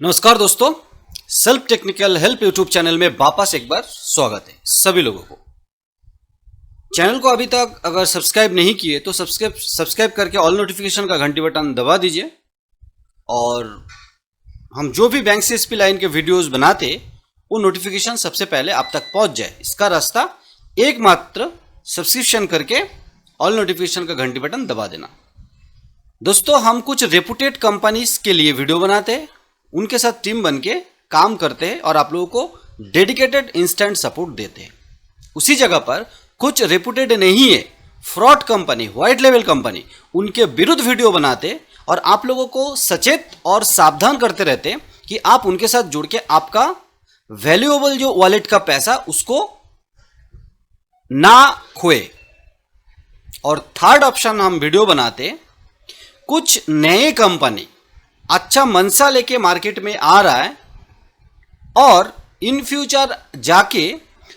नमस्कार दोस्तों, self technical help YouTube channel में वापस एक बार स्वागत है सभी लोगों को। चैनल को अभी तक अगर सब्सक्राइब नहीं किए तो सब्सक्राइब करके ऑल नोटिफिकेशन का घंटी बटन दबा दीजिए और हम जो भी बैंक सीएसपी लाइन के वीडियोस बनाते वो नोटिफिकेशन सबसे पहले आप तक पहुंच जाए। इसका रास्ता एकमात्र सब्सक्रिप्शन करके ऑल नोटिफिकेशन का घंटी बटन दबा देना। दोस्तों, हम कुछ रेपुटेड कंपनीज के लिए वीडियो बनाते हैं, उनके साथ टीम बन के काम करते हैं और आप लोगों को डेडिकेटेड इंस्टेंट सपोर्ट देते हैं। उसी जगह पर कुछ रेपुटेड नहीं है, fraud company, white level company, उनके विरुद्ध वीडियो बनाते और आप लोगों को सचेत और सावधान करते रहते कि आप उनके साथ जुड़ के आपका वैल्यूएबल जो वॉलेट का पैसा उसको ना खोए। और थर्ड ऑप्शन हम वीडियो बनाते, कुछ नए कंपनी अच्छा मनसा लेके मार्केट में आ रहा है और इन फ्यूचर जाके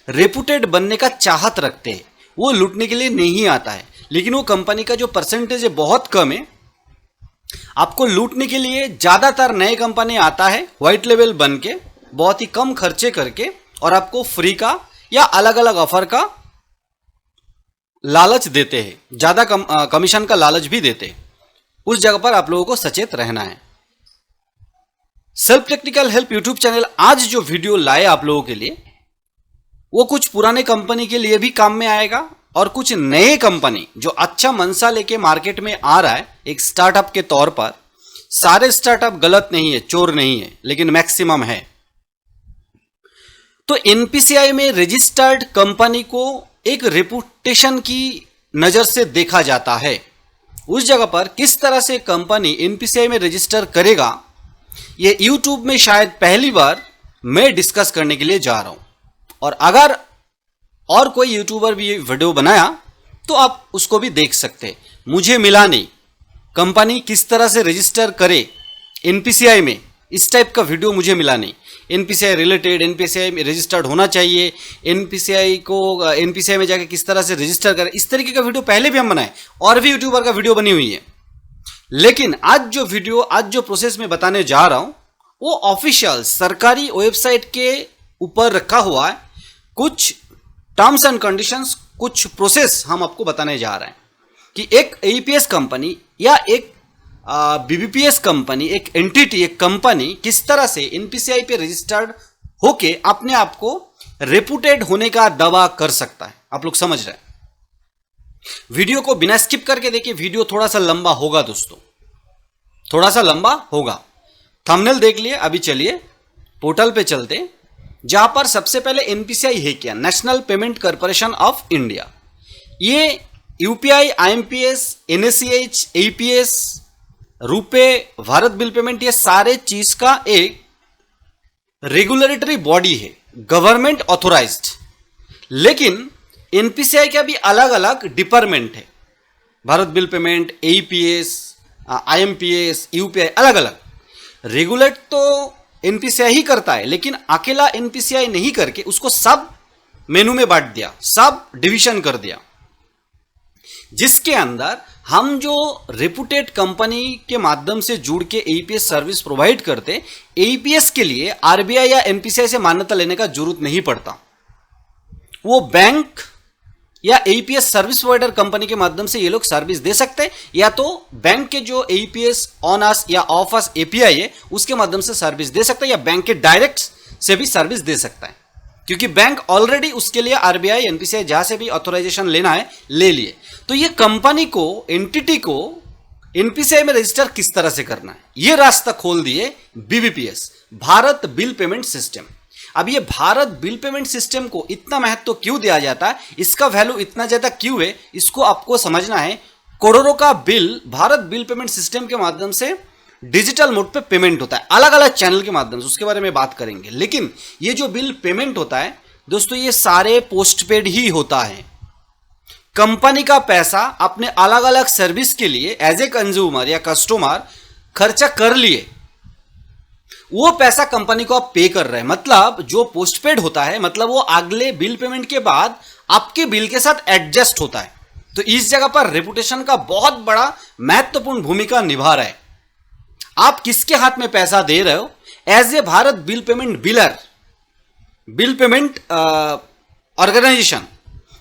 रेपुटेड बनने का चाहत रखते हैं। वो लूटने के लिए नहीं आता है, लेकिन वो कंपनी का जो परसेंटेज है बहुत कम है। आपको लूटने के लिए ज्यादातर नए कंपनी आता है व्हाइट लेवल बन के, बहुत ही कम खर्चे करके, और आपको फ्री का या अलग अलग ऑफर का लालच देते हैं, ज्यादा कमीशन का लालच भी देते हैं। उस जगह पर आप लोगों को सचेत रहना है। Self technical help YouTube channel आज जो वीडियो लाए आप लोगों के लिए, वो कुछ पुराने कंपनी के लिए भी काम में आएगा और कुछ नए कंपनी जो अच्छा मनसा लेके मार्केट में आ रहा है एक स्टार्टअप के तौर पर। सारे स्टार्टअप गलत नहीं है, चोर नहीं है, लेकिन मैक्सिमम है। तो एनपीसीआई में रजिस्टर्ड कंपनी को एक रेपुटेशन की नजर से देखा जाता है। उस जगह पर किस तरह से कंपनी एनपीसीआई में रजिस्टर करेगा, ये YouTube में शायद पहली बार मैं डिस्कस करने के लिए जा रहा हूं। और अगर और कोई यूट्यूबर भी वीडियो बनाया तो आप उसको भी देख सकते। मुझे मिला नहीं कंपनी किस तरह से रजिस्टर करे एनपीसीआई में, इस टाइप का वीडियो मुझे मिला नहीं। एनपीसीआई रिलेटेड, एनपीसीआई में रजिस्टर्ड होना चाहिए, एनपीसीआई में जाके किस तरह से रजिस्टर करें, इस तरीके का वीडियो पहले भी हम बनाए और भी यूट्यूबर का वीडियो बनी हुई है। लेकिन आज जो प्रोसेस में बताने जा रहा हूं वो ऑफिशियल सरकारी वेबसाइट के ऊपर रखा हुआ है। कुछ टर्म्स एंड कंडीशंस, कुछ प्रोसेस हम आपको बताने जा रहे हैं कि एक एईपीएस कंपनी या एक बीबीपीएस कंपनी, एक एंटिटी, एक कंपनी किस तरह से एनपीसीआई पे रजिस्टर्ड होके अपने आप को रेपुटेड होने का दावा कर सकता है। आप लोग समझ रहे हैं। वीडियो को बिना स्किप करके देखिए, वीडियो थोड़ा सा लंबा होगा दोस्तों, थोड़ा सा लंबा होगा। थंबनेल देख लिए। अभी चलिए पोर्टल पे चलते, जहां पर सबसे पहले एनपीसीआई है क्या, national payment corporation of India. ये UPI, IMPS, NSCH, AEPS, RuPay, Bharat bill payment, ये सारे चीज का एक रेगुलेटरी बॉडी है, गवर्नमेंट ऑथोराइज्ड। लेकिन एनपीसीआई का भी अलग अलग डिपार्टमेंट है, Bharat bill payment, AEPS, IMPS, UPI, अलग अलग। रेगुलेट तो एनपीसीआई ही करता है, लेकिन अकेला एनपीसीआई नहीं करके उसको सब मेनू में बांट दिया, सब डिवीजन कर दिया, जिसके अंदर हम जो रेपुटेड कंपनी के माध्यम से जुड़ के एईपीएस सर्विस प्रोवाइड करते, एईपीएस के लिए आरबीआई या एनपीसीआई से मान्यता लेने का जरूरत नहीं पड़ता। वो बैंक या एईपीएस सर्विस प्रोवाइडर कंपनी के माध्यम से ये लोग सर्विस दे सकते हैं, या तो बैंक के जो एईपीएस ऑन अस या ऑफ अस एपीआई है उसके माध्यम से सर्विस दे सकता है, या बैंक के डायरेक्ट से भी सर्विस दे सकता है, क्योंकि बैंक ऑलरेडी उसके लिए आरबीआई, एनपीसीआई जहां से भी ऑथोराइजेशन लेना है ले लिए। तो ये कंपनी को, एंटिटी को एनपीसीआई में रजिस्टर किस तरह से करना है, ये रास्ता खोल दिए BBPS, Bharat bill payment system. अब ये भारत बिल पेमेंट सिस्टम को इतना महत्व क्यों दिया जाता है, इसका वैल्यू इतना ज्यादा क्यों है, इसको आपको समझना है। करोड़ों का bill Bharat bill payment system के माध्यम से डिजिटल मोड पे पेमेंट होता है, अलग अलग चैनल के माध्यम से, उसके बारे में बात करेंगे। लेकिन ये जो बिल पेमेंट होता है दोस्तों, ये सारे पोस्टपेड ही होता है। कंपनी का पैसा अपने अलग अलग सर्विस के लिए एज ए कंज्यूमर या कस्टमर खर्चा कर लिए, वो पैसा कंपनी को आप पे कर रहे हैं। मतलब जो पोस्टपेड होता है, मतलब वो अगले बिल पेमेंट के बाद आपके बिल के साथ एडजस्ट होता है। तो इस जगह पर रेपुटेशन का बहुत बड़ा महत्वपूर्ण भूमिका निभा रहा है। आप किसके हाथ में पैसा दे रहे हो? As a Bharat bill payment biller, bill payment organisation,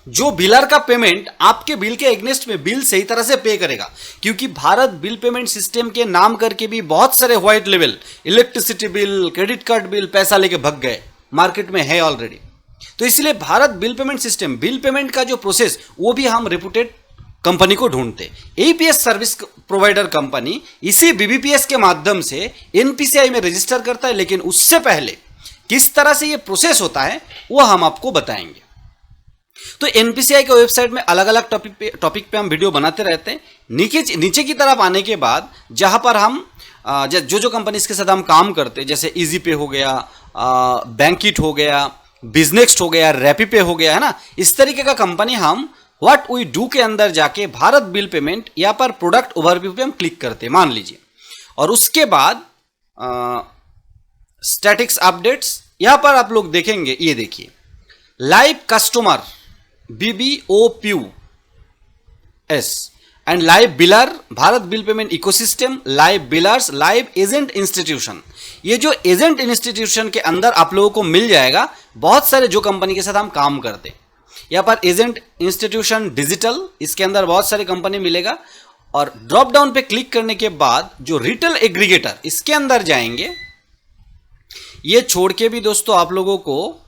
जो बिलर का पेमेंट आपके बिल के एग्नेस्ट में बिल सही तरह से पे करेगा। क्योंकि भारत बिल पेमेंट सिस्टम के नाम करके भी बहुत सारे white level electricity bill, credit card bill पैसा लेके भग गए, मार्केट में है ऑलरेडी। तो इसलिए Bharat bill payment system, bill payment का जो प्रोसेस, वो भी हम रेपुटेड कंपनी को ढूंढते। एपीएस सर्विस प्रोवाइडर कंपनी इसी बीबीपीएस के माध्यम से एनपीसीआई में रजिस्टर करता है, लेकिन उससे पहले किस तरह से ये प्रोसेस होता है वो हम आपको बताएंगे। तो एनपीसीआई के वेबसाइट में अलग अलग टॉपिक पे हम वीडियो बनाते रहते हैं। नीचे की तरफ आने के बाद जहां पर हम जो कंपनीज के साथ हम काम करते हैं, जैसे इजी पे हो गया, बैंकिट हो गया, बिजनेक्स्ट हो गया, रैपीपे हो गया, है ना, इस तरीके का कंपनी हम व्हाट वी डू के अंदर जाके भारत बिल पेमेंट यहाँ पर प्रोडक्ट ओवरव्यू पे हम क्लिक करते हैं, मान लीजिए। और उसके बाद स्टैटिक्स अपडेट्स, यहां पर आप लोग देखेंगे, ये देखिए live customer BBOPU and live wheeler, Bharat bill payment ecosystem, live billers, live agent institution. ये जो एजेंट इंस्टीट्यूशन के अंदर आप लोगों को मिल जाएगा बहुत सारे जो कंपनी के साथ हम काम करते हैं। यहाँ पर एजेंट इंस्टीट्यूशन डिजिटल, इसके अंदर बहुत सारी कंपनी मिलेगा। और ड्रॉप डाउन पे क्लिक करने के बाद जो रिटेल एग्रीगेटर, इसके अंदर जाएंगे। ये छोड़ के भी दोस्तों आप लोगों को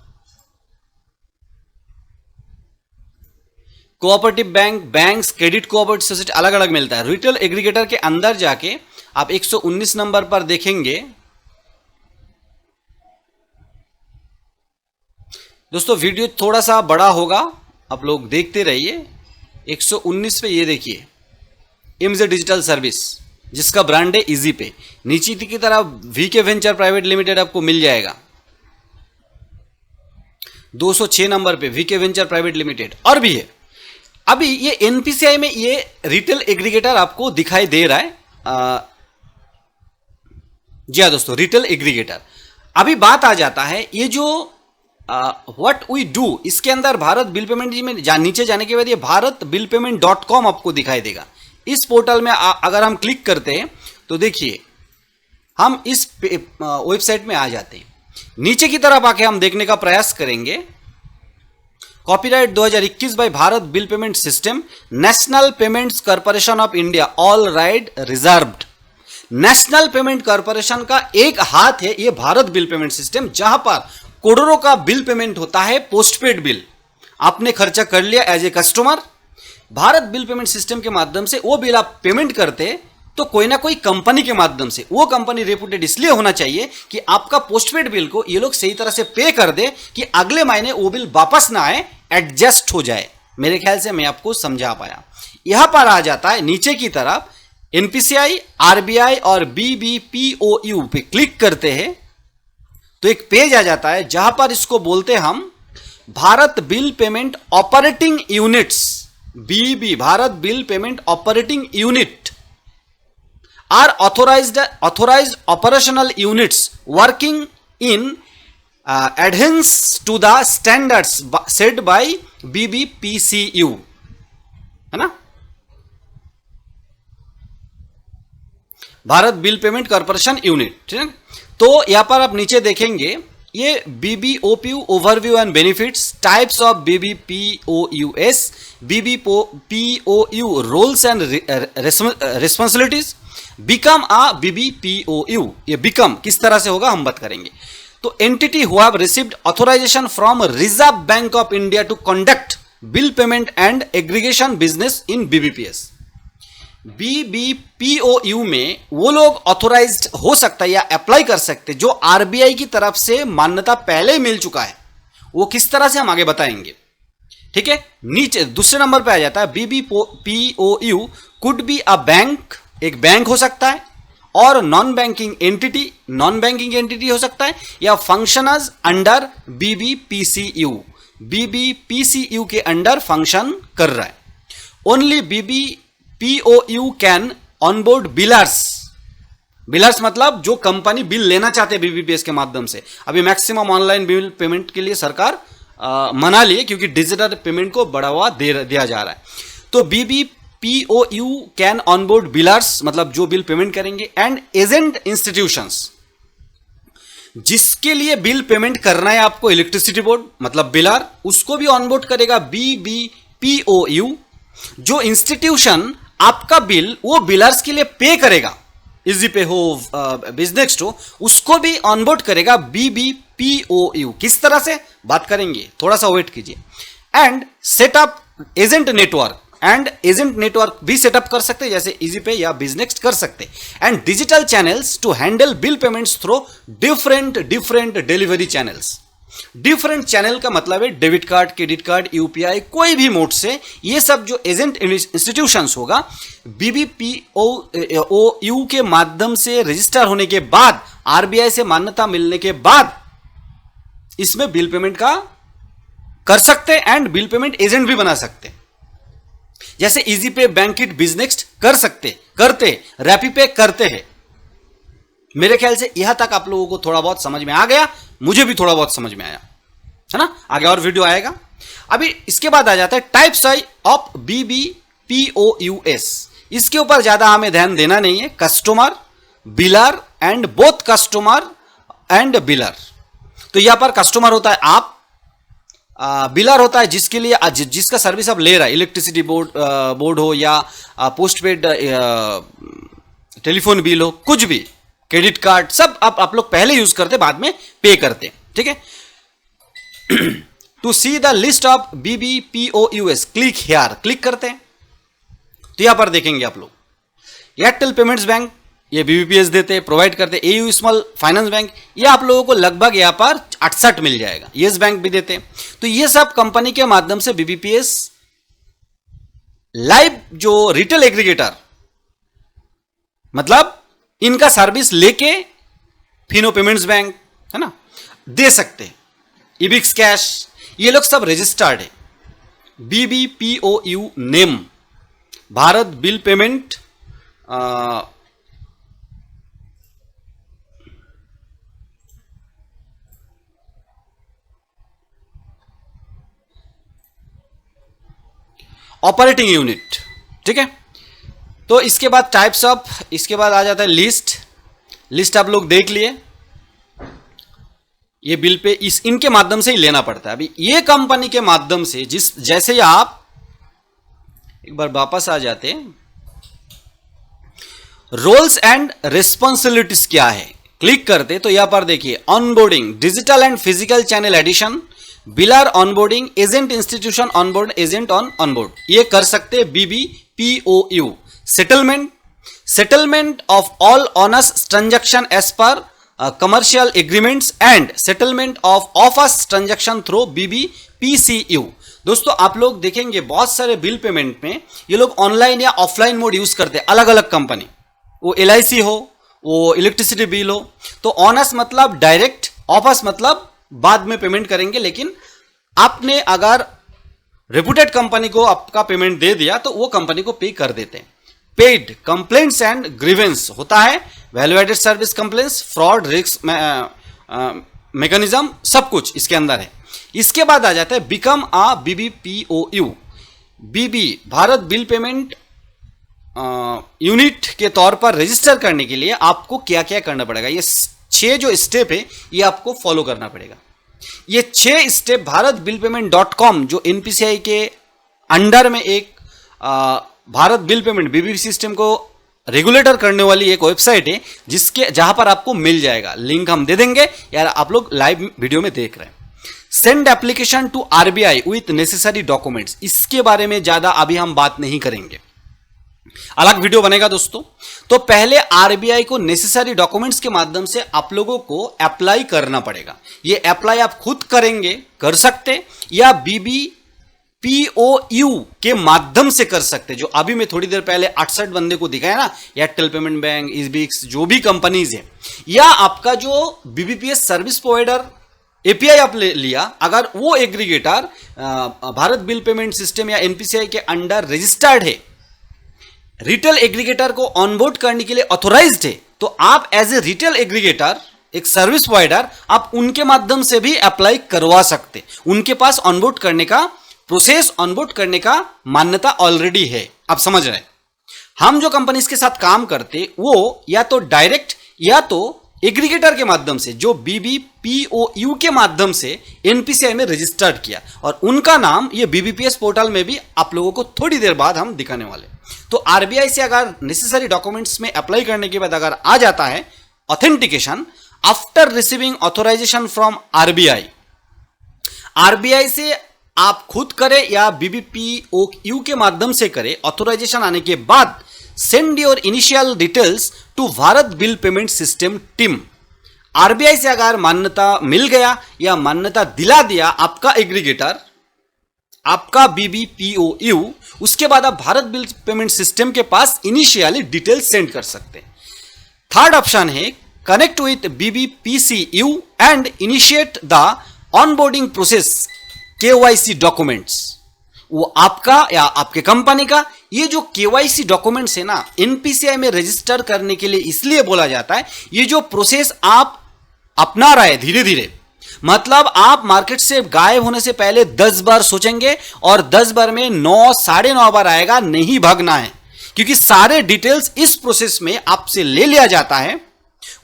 cooperative bank, banks, credit cooperative society अलग अलग मिलता है। रिटेल एग्रीगेटर के अंदर जाके आप 119 नंबर पर देखेंगे दोस्तों, वीडियो थोड़ा सा बड़ा होगा, आप लोग देखते रहिए। 119 पे ये देखिए इम्स डिजिटल सर्विस, जिसका ब्रांड है इजी पे। नीचे की तरफ वीके वेंचर प्राइवेट लिमिटेड आपको मिल जाएगा 206 नंबर पे, वीके वेंचर प्राइवेट लिमिटेड। और भी है, अभी ये एनपीसीआई में ये रिटेल एग्रीगेटर आपको दिखाई दे रहा है। जी हाँ दोस्तों, रिटेल एग्रीगेटर। अभी बात आ जाता है ये जो व्हाट वी डू, इसके अंदर भारत बिल पेमेंट में नीचे जाने के बाद ये भारत बिल पेमेंट .com आपको दिखाई देगा। इस पोर्टल में अगर हम क्लिक करते हैं तो देखिए हम इस वेबसाइट में आ जाते हैं। नीचे की तरफ आके हम देखने का प्रयास करेंगे। Copyright 2021 by Bharat bill payment system, national payments corporation of India, all right reserved. National payment corporation का एक हाथ है ये भारत बिल पेमेंट सिस्टम, जहां पर करोड़ों का बिल पेमेंट होता है। पोस्टपेड बिल आपने खर्चा कर लिया as a customer, Bharat bill payment system के माध्यम से वो बिल आप पेमेंट करते तो कोई ना कोई कंपनी के माध्यम से, वो कंपनी रेपुटेड इसलिए होना चाहिए कि आपका पोस्टपेड बिल को ये लोग सही तरह से पे कर दे कि अगले महीने वो बिल वापस ना आए, एडजस्ट हो जाए। मेरे ख्याल से मैं आपको समझा पाया। यहां पर आ जाता है नीचे की तरफ एनपीसीआई, आरबीआई और बीबीपीओयू पे क्लिक करते हैं तो एक पेज आ जाता है जहां पर इसको बोलते हैं हम Bharat bill payment operating units, BB, Bharat bill payment operating unit are authorized operational units working in adherence to the standards set by BBPCU, है ना, Bharat bill payment corporation unit. ठीक है, तो यहां पर आप नीचे देखेंगे ये BBOPU overview and benefits, types of BBPOUS, BBPOU roles and responsibilities, become a BBPOU। ये बिकम किस तरह से होगा हम बात करेंगे। तो entity who have received authorisation from Reserve Bank of India to conduct bill payment and aggregation business in BBPS। BBPOU में वो लोग ऑथोराइज्ड हो सकता है या अप्लाई कर सकते जो आरबीआई की तरफ से मान्यता पहले मिल चुका है। वो किस तरह से हम आगे बताएंगे। ठीक है, नीचे दूसरे नंबर पे आ जाता है BBPOU could be a bank, एक बैंक हो सकता है, और नॉन बैंकिंग एंटिटी हो सकता है, या फंक्शनर्स अंडर BBPCU, BBPCU के अंडर फंक्शन कर रहा है। Only BBPOU can onboard billers मतलब जो कंपनी बिल लेना चाहते हैं BBPS के माध्यम से। अभी मैक्सिमम ऑनलाइन बिल पेमेंट के लिए सरकार मना ली है क्योंकि डिजिटल पेमेंट को बढ़ावा दिया जा रहा है। तो POU कैन ऑनबोर्ड बिलर्स, मतलब जो बिल पेमेंट करेंगे, एंड एजेंट इंस्टीट्यूशंस, जिसके लिए बिल पेमेंट करना है आपको, इलेक्ट्रिसिटी बोर्ड मतलब बिलर, उसको भी ऑनबोर्ड करेगा BBPOU। जो इंस्टीट्यूशन आपका बिल वो बिलर्स के लिए पे करेगा, इजी पे हो, बिजनेक्स्ट हो, उसको भी ऑनबोर्ड करेगा BBPOU। किस तरह से बात करेंगे, थोड़ा सा वेट कीजिए। And setup agent network, and agent network भी सेटअप कर सकते हैं, जैसे इजी पे या बिजनेक्स्ट कर सकते हैं। And digital channels to handle bill payments through different delivery channels. Different channel का मतलब है debit card, credit card, UPI, कोई भी मोड से ये सब जो एजेंट इंस्टीट्यूशंस होगा, BBPOU के माध्यम से रजिस्टर होने के बाद, आरबीआई से मान्यता मिलने के बाद इसमें बिल पेमेंट का कर सकते हैं एंड बिल पेमेंट एजेंट भी बना सकते हैं। जैसे इजी पे, बैंकिट, बिजनेक्स्ट कर सकते, करते, रैपी पे करते हैं। मेरे ख्याल से यहां तक आप लोगों को थोड़ा बहुत समझ में आ गया, मुझे भी थोड़ा बहुत समझ में आया है ना। आगे और वीडियो आएगा। अभी इसके बाद आ जाता है टाइप्स ऑफ BBPOUS। इसके ऊपर ज्यादा हमें ध्यान देना नहीं है। Customer, biller and both customer and biller. तो यहां पर कस्टमर होता है आप, बिलर होता है जिसके लिए जिसका सर्विस आप ले रहा है, इलेक्ट्रिसिटी बोर्ड हो या पोस्ट पेड टेलीफोन बिल हो, कुछ भी, क्रेडिट कार्ड, सब आप लोग पहले यूज करते, बाद में पे करते, ठीक है। To see the list of BBPOUS click here, click करते हैं तो यहां पर देखेंगे आप लोग, एयरटेल पेमेंट्स बैंक ये BBPS देते हैं, प्रोवाइड करते हैं। AU स्मॉल फाइनेंस बैंक, ये आप लोगों को लगभग यहां पर 68 मिल जाएगा। येस बैंक भी देते हैं। तो ये सब कंपनी के माध्यम से BBPS लाइव जो रिटेल एग्रीगेटर, मतलब इनका सर्विस लेके फिनो पेमेंट्स बैंक है ना, दे सकते हैं। इबिक्स कैश, ये लोग सब रजिस्टर्ड है। BBPOU name, Bharat bill payment operating unit, ठीक है। तो इसके बाद टाइप्स ऑफ, इसके बाद आ जाता है लिस्ट। लिस्ट आप लोग देख लिए, ये बिल पे इनके माध्यम से ही लेना पड़ता है। अभी ये कंपनी के माध्यम से जैसे ही आप एक बार वापस आ जाते, रोल्स एंड रिस्पॉन्सिबिलिटीज क्या है, क्लिक करते तो यहां पर देखिए, onboarding, digital and physical channel addition, biller onboarding, agent institution onboard, agent onboard, ये कर सकते BBPOU। Settlement of all on us transaction as per commercial agreements and settlement of offers transaction through BBPCU। दोस्तों आप लोग देखेंगे बहुत सारे बिल पेमेंट में ये लोग ऑनलाइन या ऑफलाइन मोड यूज करते हैं, अलग अलग कंपनी, वो LIC हो, वो इलेक्ट्रिसिटी बिल हो। तो ऑनस मतलब डायरेक्ट, ऑफर्स मतलब बाद में पेमेंट करेंगे, लेकिन आपने अगर रेपुटेड कंपनी को आपका पेमेंट दे दिया तो वो कंपनी को पे कर देते हैं। पेड, कंप्लेंट्स एंड ग्रीवेंस होता है, value added service complaints, fraud risk mechanism, सब कुछ इसके अंदर है। इसके बाद आ जाता है become a BBPOU। BB Bharat bill payment unit के तौर पर रजिस्टर करने के लिए आपको क्या क्या करना पड़ेगा, ये 6 जो स्टेप है ये आपको फॉलो करना पड़ेगा। ये 6 step Bharat bill payment .com जो NPCI के अंडर में एक Bharat bill payment BBP system को रेगुलेटर करने वाली एक वेबसाइट है, जहां पर आपको मिल जाएगा, लिंक हम दे देंगे यार, आप लोग लाइव वीडियो में देख रहे हैं। Send application to RBI with necessary documents, इसके बारे में ज्यादा अभी हम बात नहीं करेंगे, अलग वीडियो बनेगा दोस्तों। तो पहले आरबीआई को नेसेसरी डॉक्यूमेंट्स के माध्यम से आप लोगों को अप्लाई करना पड़ेगा। ये अप्लाई आप खुद करेंगे, कर सकते, या BBPOU के माध्यम से कर सकते, जो अभी मैं थोड़ी देर पहले 68 बंदे को दिखाया ना, एयरटेल पेमेंट बैंक, इजबिक्स, जो भी कंपनीज है, या आपका जो BBPS सर्विस प्रोवाइडर API आप लिया, अगर वो aggregator Bharat bill payment system या NPCI के अंडर रजिस्टर्ड है, रिटेल एग्रीगेटर को ऑनबोर्ड करने के लिए ऑथोराइज्ड है, तो आप एज ए रिटेल एग्रीगेटर, एक सर्विस प्रोवाइडर, आप उनके माध्यम से भी अप्लाई करवा सकते, उनके पास ऑनबोर्ड करने का प्रोसेस ऑनबोर्ड करने का मान्यता ऑलरेडी है। आप समझ रहे हैं, हम जो कंपनीज के साथ काम करते वो या तो डायरेक्ट या तो एग्रीगेटर के माध्यम से, जो BBPOU के माध्यम से एनपीसीआई में रजिस्टर्ड किया, और उनका नाम ये BBPS पोर्टल में भी आप लोगों को थोड़ी देर बाद हम दिखाने वाले। तो आरबीआई से अगर नेसेसरी डॉक्यूमेंट्स में अप्लाई करने के बाद अगर आ जाता है authentication after receiving authorisation from RBI, RBI से आप खुद करें या BBPOU के माध्यम से करें, ऑथोराइजेशन आने के बाद send your initial details to Bharat bill payment system team. RBI से अगर मान्यता मिल गया या मान्यता दिला दिया आपका एग्रीगेटर, आपका BBPOU, उसके बाद आप भारत बिल पेमेंट सिस्टम के पास इनिशियली डिटेल्स सेंड कर सकते हैं। थर्ड ऑप्शन है connect with BBPCU and initiate the onboarding process KYC documents. वो आपका या आपके कंपनी का ये जो KYC डॉक्यूमेंट्स है ना, एनपीसीआई में रजिस्टर करने के लिए इसलिए बोला जाता है, ये जो प्रोसेस आप अपना रहे धीरे धीरे, मतलब आप मार्केट से गायब होने से पहले 10 बार सोचेंगे और 10 बार में 9 साढ़े 9 बार आएगा, नहीं भागना है, क्योंकि सारे डिटेल्स इस प्रोसेस में आपसे ले लिया जाता है।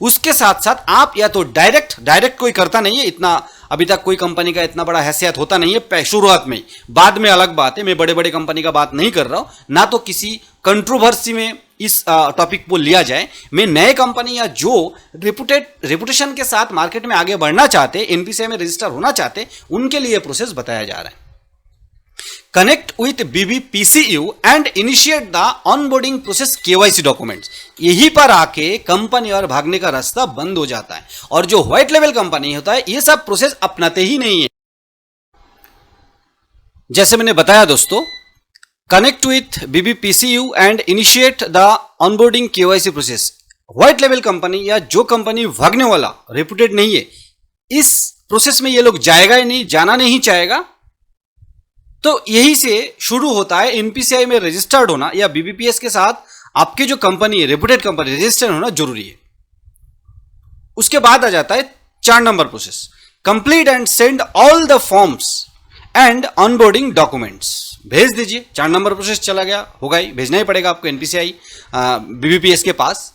उसके साथ साथ आप या तो डायरेक्ट कोई करता नहीं है, इतना अभी तक कोई कंपनी का इतना बड़ा हैसियत होता नहीं है शुरुआत में, बाद में अलग बात है, मैं बड़े बड़े कंपनी का बात नहीं कर रहा हूं, ना तो किसी कंट्रोवर्सी में इस टॉपिक को लिया जाए। मैं नए कंपनी या जो रेपुटेशन के साथ मार्केट में आगे बढ़ना चाहते, एनपीसीआई में रजिस्टर होना चाहते, उनके लिए प्रोसेस बताया जा रहा है। Connect with BBPCU and initiate the onboarding process KYC documents. यहीं पर आके कंपनी और भागने का रास्ता बंद हो जाता है, और जो व्हाइट लेवल कंपनी होता है ये सब प्रोसेस अपनाते ही नहीं है। जैसे मैंने बताया दोस्तों, connect with BBPCU and initiate the onboarding KYC process. White level company या जो कंपनी भागने वाला रेपुटेड नहीं है, इस प्रोसेस में ये लोग जाएगा ही नहीं, जाना नहीं चाहेगा। तो यही से शुरू होता है एनपीसीआई में रजिस्टर्ड होना या BBPS के साथ आपके जो कंपनी है, रेपुटेड कंपनी, रजिस्टर्ड होना जरूरी है। उसके बाद आ जाता है 4 number process, complete and send all the forms and onboarding documents. भेज दीजिए, 4 नंबर प्रोसेस चला गया, होगा ही, भेजना ही पड़ेगा आपको एनपीसीआई BBPS के पास।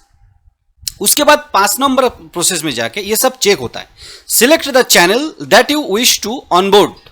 उसके बाद 5 नंबर प्रोसेस में जाके ये सब चेक होता है, select the channel that you wish to onboard.